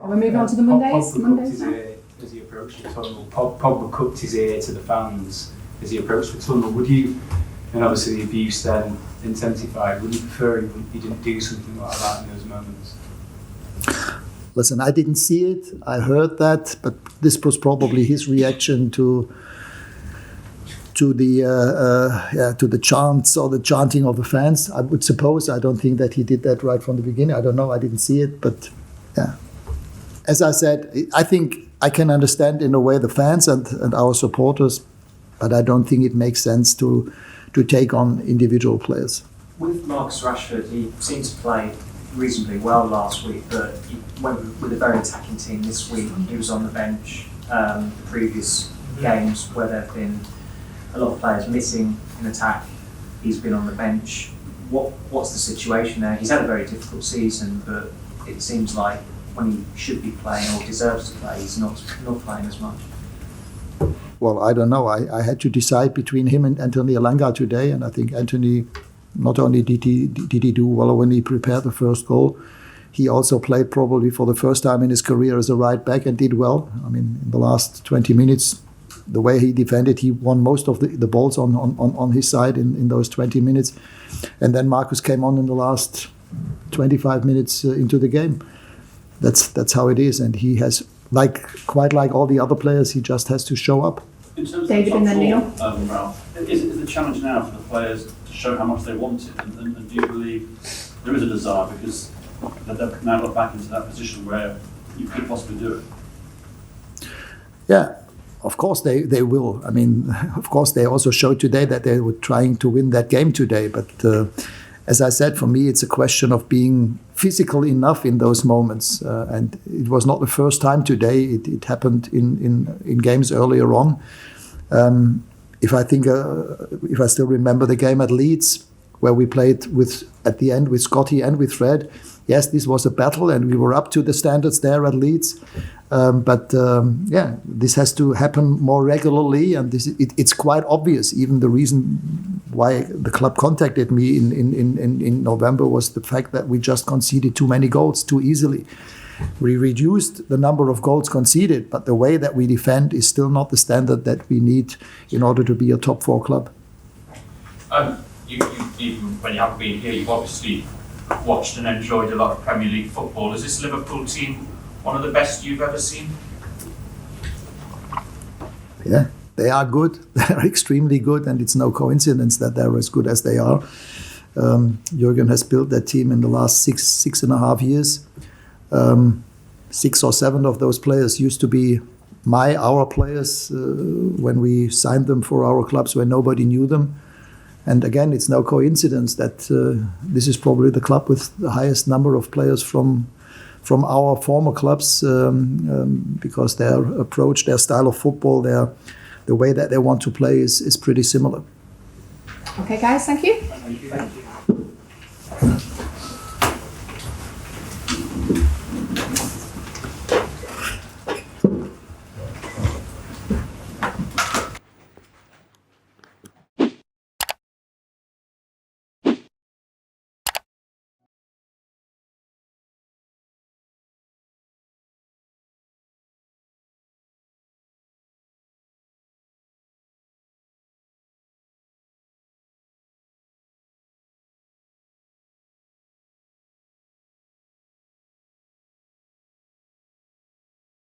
We're moving on to the Mondays. As he approached the tunnel, Pogba cooked his ear to the fans as he approached the tunnel. Would you, and obviously the abuse then intensified, would you prefer he didn't do something like that in those moments? Listen, I didn't see it. I heard that, but this was probably his reaction to the chants or the chanting of the fans. I would suppose. I don't think that he did that right from the beginning. I don't know. I didn't see it, but yeah. As I said, I think I can understand in a way the fans and our supporters, but I don't think it makes sense to take on individual players. With Marcus Rashford, he seemed to play reasonably well last week, but he went with a very attacking team this week. He was on the bench. The previous games where there have been a lot of players missing in attack, he's been on the bench. What's the situation there? He's had a very difficult season, but it seems like when he should be playing or deserves to play, he's not playing as much. Well, I don't know. I had to decide between him and Anthony Elanga today, and I think Anthony, not only did he do well when he prepared the first goal, he also played probably for the first time in his career as a right back and did well. I mean, in the last 20 minutes, the way he defended, he won most of the balls on his side in those 20 minutes. And then Marcus came on in the last 25 minutes into the game. That's how it is, and he has, quite like all the other players, he just has to show up. In terms David of and then Neil. Ralf, is the challenge now for the players to show how much they want it, and do you believe there is a desire because they've now got back into that position where you could possibly do it? Yeah, of course they will. I mean, of course they also showed today that they were trying to win that game today, but as I said, for me, it's a question of being physical enough in those moments. And it was not the first time today. It happened in games earlier on. If I still remember the game at Leeds, where we played at the end with Scotty and with Fred. Yes, this was a battle, and we were up to the standards there at Leeds. But this has to happen more regularly, and it's quite obvious. Even the reason why the club contacted me in November was the fact that we just conceded too many goals too easily. We reduced the number of goals conceded, but the way that we defend is still not the standard that we need in order to be a top 4 club. Even when you haven't been here, you've obviously watched and enjoyed a lot of Premier League football. Is this Liverpool team one of the best you've ever seen? Yeah, they are good. They are extremely good, and it's no coincidence that they're as good as they are. Jurgen has built that team in the last six and a half years. 6 or 7 of those players used to be our players when we signed them for our clubs when nobody knew them. And again, it's no coincidence that this is probably the club with the highest number of players from our former clubs because their approach, their style of football, the way that they want to play is pretty similar. Okay, guys, thank you. Thank you.